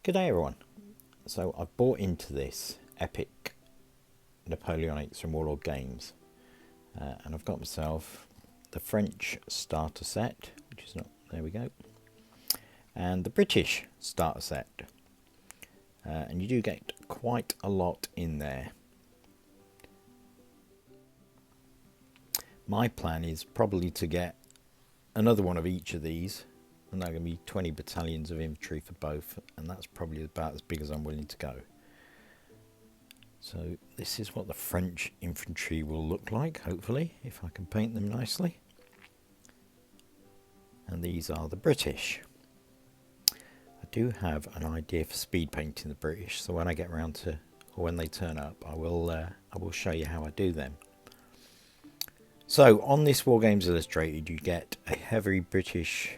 Good day everyone. So I've bought into this epic Napoleonic from Warlord Games and I've got myself the French starter set, which is not, there we go, and the British starter set, and you do get quite a lot in there. My plan is probably to get another one of each of these, and they're going to be 20 battalions of infantry for both, and that's probably about as big as I'm willing to go. So this is what the French infantry will look like, hopefully, if I can paint them nicely. And these are the British. I do have an idea for speed painting the British, so when I get around to, or when they turn up, I will show you how I do them. So on this Wargames Illustrated, you get a heavy British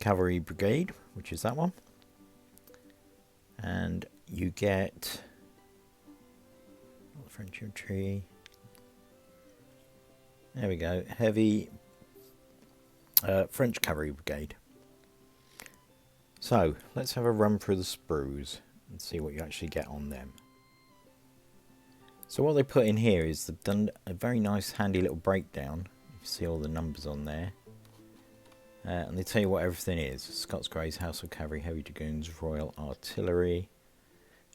Cavalry Brigade, which is that one, and you get French infantry. There we go, heavy French Cavalry Brigade. So let's have a run through the sprues and see what you actually get on them. So what they put in here is they've done a very nice handy little breakdown. You can see all the numbers on there. And they tell you what everything is. Scots Greys, Household Cavalry, Heavy Dragoons, Royal Artillery.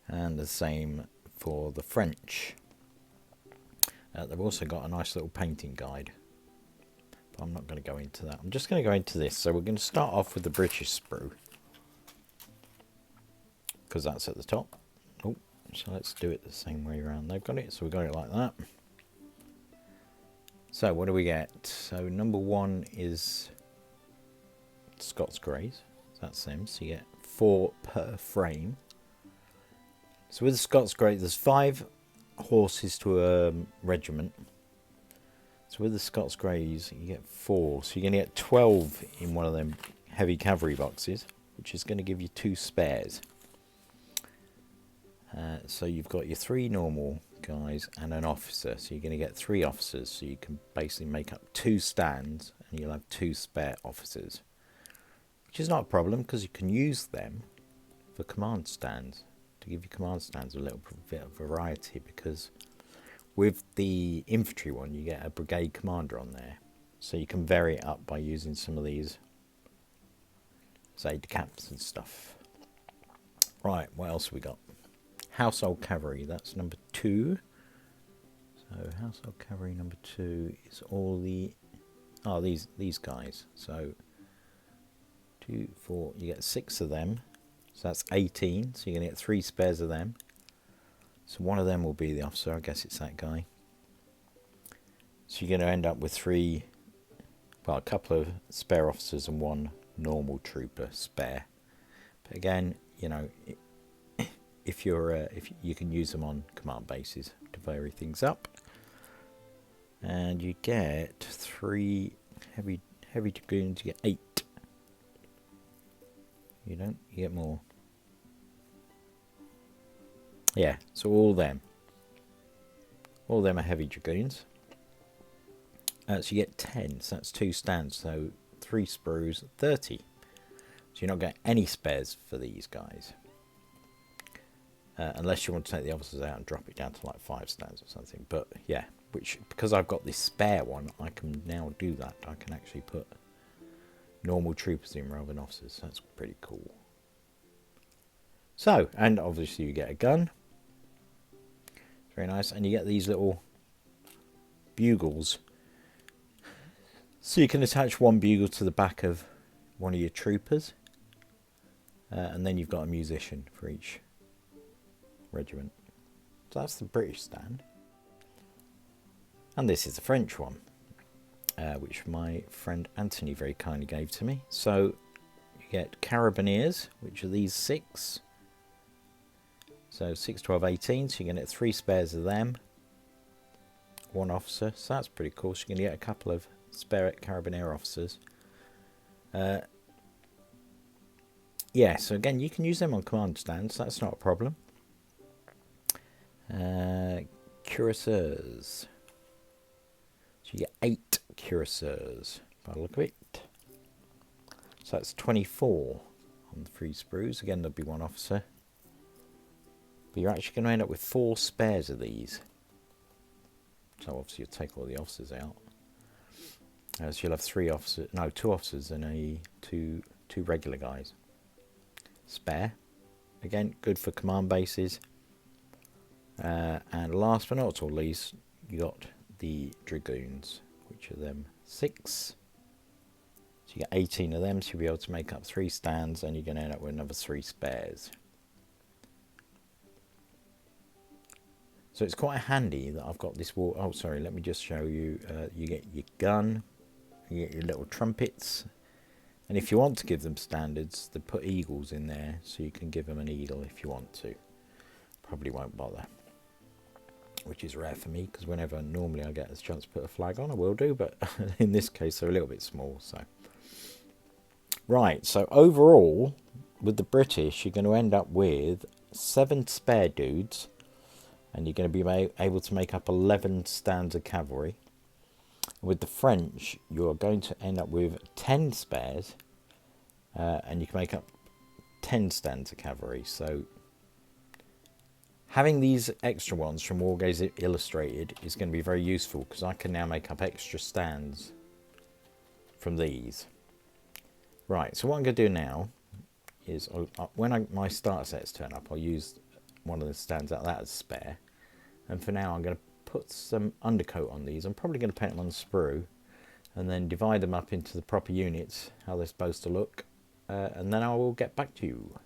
And the same for the French. They've also got a nice little painting guide. But I'm not going to go into that. I'm just going to go into this. So we're going to start off with the British sprue, because that's at the top. Oh, so let's do it the same way around. They've got it, so we've got it like that. So what do we get? So number one is Scots Greys, that's them, so you get 4 per frame. So with the Scots Greys, there's 5 horses to a regiment. So with the Scots Greys, you get 4, so you're going to get 12 in one of them heavy cavalry boxes, which is going to give you 2 spares. So you've got your 3 normal guys and an officer, so you're going to get 3 officers, so you can basically make up 2 stands and you'll have 2 spare officers. Which is not a problem, because you can use them for command stands, to give your command stands a little bit of variety, because with the infantry one you get a brigade commander on there, so you can vary it up by using some of these, say, decaps and stuff. Right, what else have we got? Household Cavalry, that's number 2. So Household Cavalry number 2 is all the, oh, these guys. So 2, 4, you get 6 of them, so that's 18, so you're going to get 3 spares of them. So one of them will be the officer, I guess it's that guy. So you're going to end up with 3, well, a couple of spare officers and 1 normal trooper spare. But again, you know, if you can use them on command bases to vary things up. And you get 3 heavy dragoons, you get 8. You don't, you get more. Yeah, so all them are heavy dragoons. So you get 10, so that's 2 stands, so 3 sprues, 30. So you're not getting any spares for these guys. Unless you want to take the officers out and drop it down to like 5 stands or something. But yeah, which, because I've got this spare one, I can now do that. I can actually put normal troopers in rather than officers, so that's pretty cool. So, and obviously you get a gun, very nice, and you get these little bugles, so you can attach 1 bugle to the back of one of your troopers, and then you've got a musician for each regiment. So that's the British stand, and this is the French one, which my friend Anthony very kindly gave to me. So you get Carabiniers, which are these 6. So 6, 12, 18, so you're going to get 3 spares of them, 1 officer, so that's pretty cool. So you're going to get a couple of spare Carabinier officers. Yeah, so again, you can use them on command stands, so that's not a problem. Cuirassiers. So you get 8 cuirassiers by the look of it. So that's 24 on the 3 sprues. Again, there'll be 1 officer. But you're actually going to end up with 4 spares of these. So obviously you'll take all the officers out. So you'll have 2 officers and two regular guys. Spare. Again, good for command bases. And last but not least, you got the dragoons, which are them 6. So you get 18 of them, so you'll be able to make up 3 stands, and you're going to end up with another 3 spares. So it's quite handy that I've got this wall. Oh, sorry, let me just show you. You get your gun, you get your little trumpets, and if you want to give them standards, they put eagles in there, so you can give them an eagle if you want to. Probably won't bother, which is rare for me, because whenever normally I get a chance to put a flag on, I will do, but in this case they're a little bit small. So right, so overall with the British you're going to end up with 7 spare dudes, and you're going to be able to make up 11 stands of cavalry. With the French you're going to end up with 10 spares, and you can make up 10 stands of cavalry. So having these extra ones from Wargames Illustrated is going to be very useful, because I can now make up extra stands from these. Right, so what I'm going to do now is, when my starter sets turn up, I'll use one of the stands out of that as spare. And for now I'm going to put some undercoat on these. I'm probably going to paint them on sprue, and then divide them up into the proper units, how they're supposed to look, and then I will get back to you.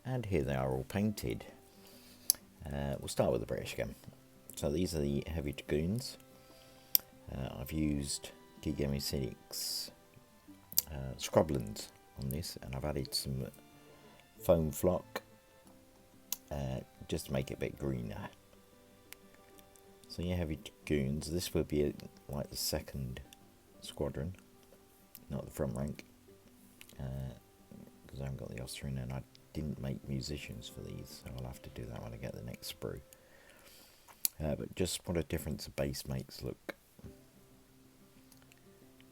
And here they are all painted. We'll start with the British again. So these are the heavy dragoons. I've used Geek 6 scrublands on this, and I've added some foam flock just to make it a bit greener. So yeah, heavy dragoons. This would be like the 2nd squadron, not the front rank, because I haven't got the officer in, and I didn't make musicians for these, so I'll have to do that when I get the next sprue. But just what a difference a base makes. Look,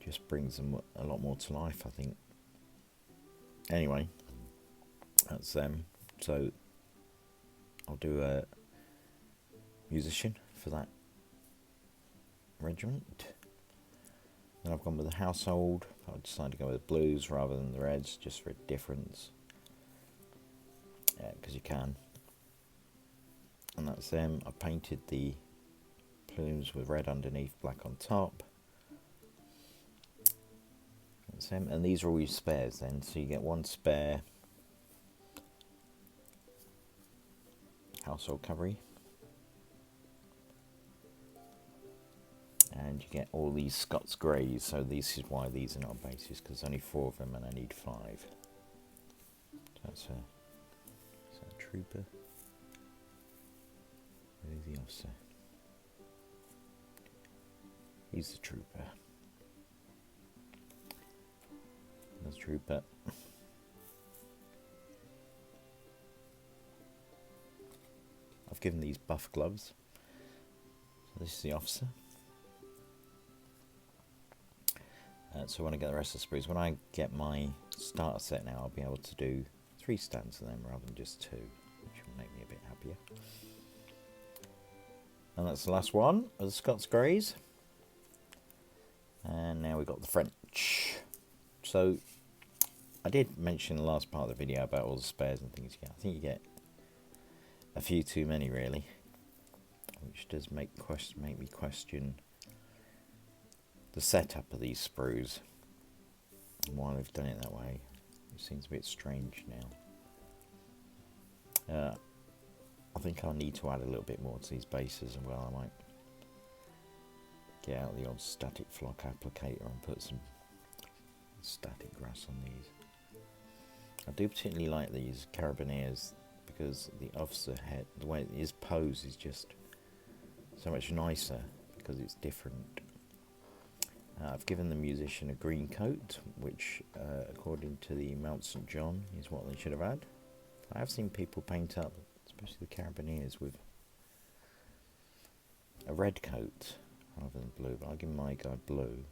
just brings them a lot more to life, I think. Anyway, that's them. So I'll do a musician for that regiment. Then I've gone with the household. I decided to go with blues rather than the reds, just for a difference. Because you can. And that's them. I painted the plumes with red underneath, black on top. That's them. And these are all your spares then. So you get 1 spare household cavalry. And you get all these Scots Greys. So this is why these are not bases, because there's only 4 of them and I need 5. So that's a trooper. Where's the officer? He's the trooper. That's trooper. I've given these buff gloves. So this is the officer. So when I get the rest of the sprues, when I get my starter set now, I'll be able to do 3 stands of them rather than just 2, which will make me a bit happier. And that's the last one of the Scots Greys. And now we've got the French. So I did mention in the last part of the video about all the spares and things you get. I think you get a few too many, really, which does make me question the setup of these sprues and why they've done it that way. It seems a bit strange now. I think I'll need to add a little bit more to these bases as well. I might get out the old static flock applicator and put some static grass on these. I do particularly like these carabiniers because the officer head, the way his pose is just so much nicer because it's different. I've given the musician a green coat, which according to the Mount St. John is what they should have had. I have seen people paint up, especially the carabiniers, with a red coat rather than blue, but I'll give my guy blue.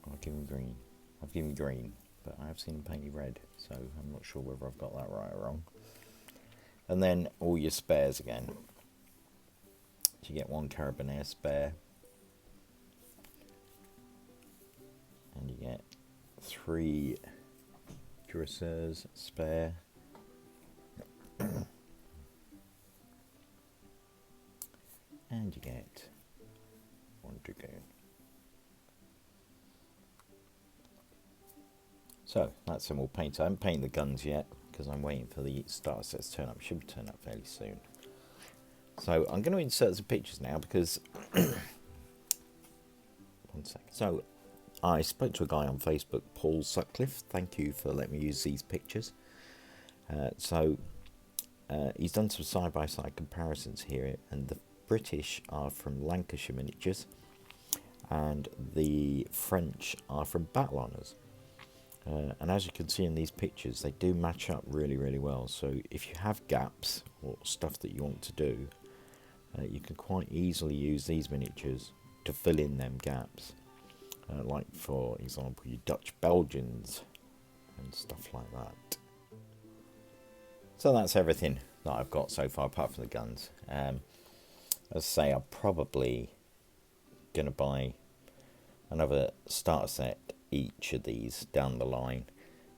I'll give him green. I've given green, but I have seen them painted red, so I'm not sure whether I've got that right or wrong. And then all your spares again. So you get 1 carabinier spare, and you get 3 cuirassiers spare, and you get 1 dragoon. So that's them all painted. I haven't painted the guns yet because I'm waiting for the starter sets to turn up. Should turn up fairly soon. So I'm going to insert some pictures now because 1 second. So I spoke to a guy on Facebook, Paul Sutcliffe. Thank you for letting me use these pictures. He's done some side-by-side comparisons here, and the British are from Lancashire Miniatures and the French are from Battle Honours. And as you can see in these pictures, they do match up really, really well. So if you have gaps or stuff that you want to do, you can quite easily use these miniatures to fill in them gaps. Like, for example, your Dutch Belgians and stuff like that. So that's everything that I've got so far, apart from the guns. As I say, I'm probably going to buy another starter set each of these down the line,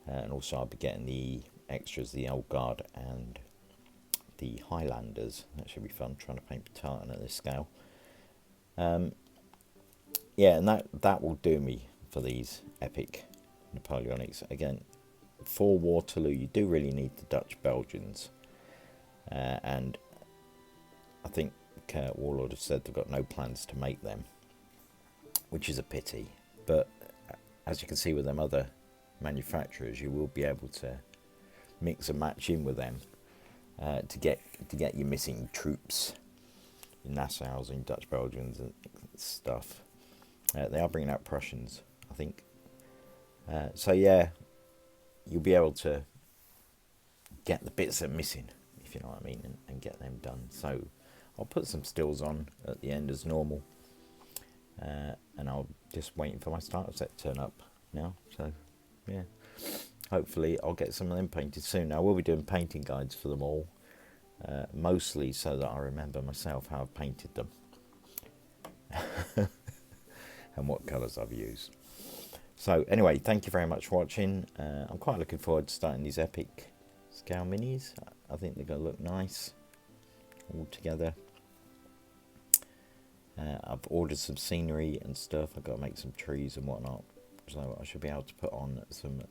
and also I'll be getting the extras, the Old Guard and the Highlanders. That should be fun, trying to paint tartan at this scale. Yeah, and that will do me for these epic Napoleonics. Again, for Waterloo you do really need the Dutch Belgians, and I think Warlord have said they've got no plans to make them, which is a pity, but as you can see with them other manufacturers, you will be able to mix and match in with them to get your missing troops, your Nassaus and Dutch Belgians and stuff. They are bringing out Prussians, I think. So yeah, you'll be able to get the bits that are missing, if you know what I mean, and get them done. So I'll put some stills on at the end as normal. And I'll just waiting for my starter set to turn up now. So yeah, hopefully I'll get some of them painted soon. Now I will be doing painting guides for them all, mostly so that I remember myself how I've painted them and what colours I've used. So anyway, thank you very much for watching. I'm quite looking forward to starting these epic scale minis. I think they're going to look nice all together. I've ordered some scenery and stuff. I've got to make some trees and whatnot, so I should be able to put on some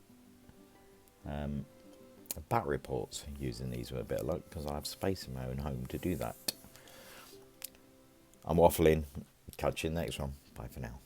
bat reports using these with a bit of luck, because I have space in my own home to do that. I'm waffling. Catch you in the next one. Bye for now.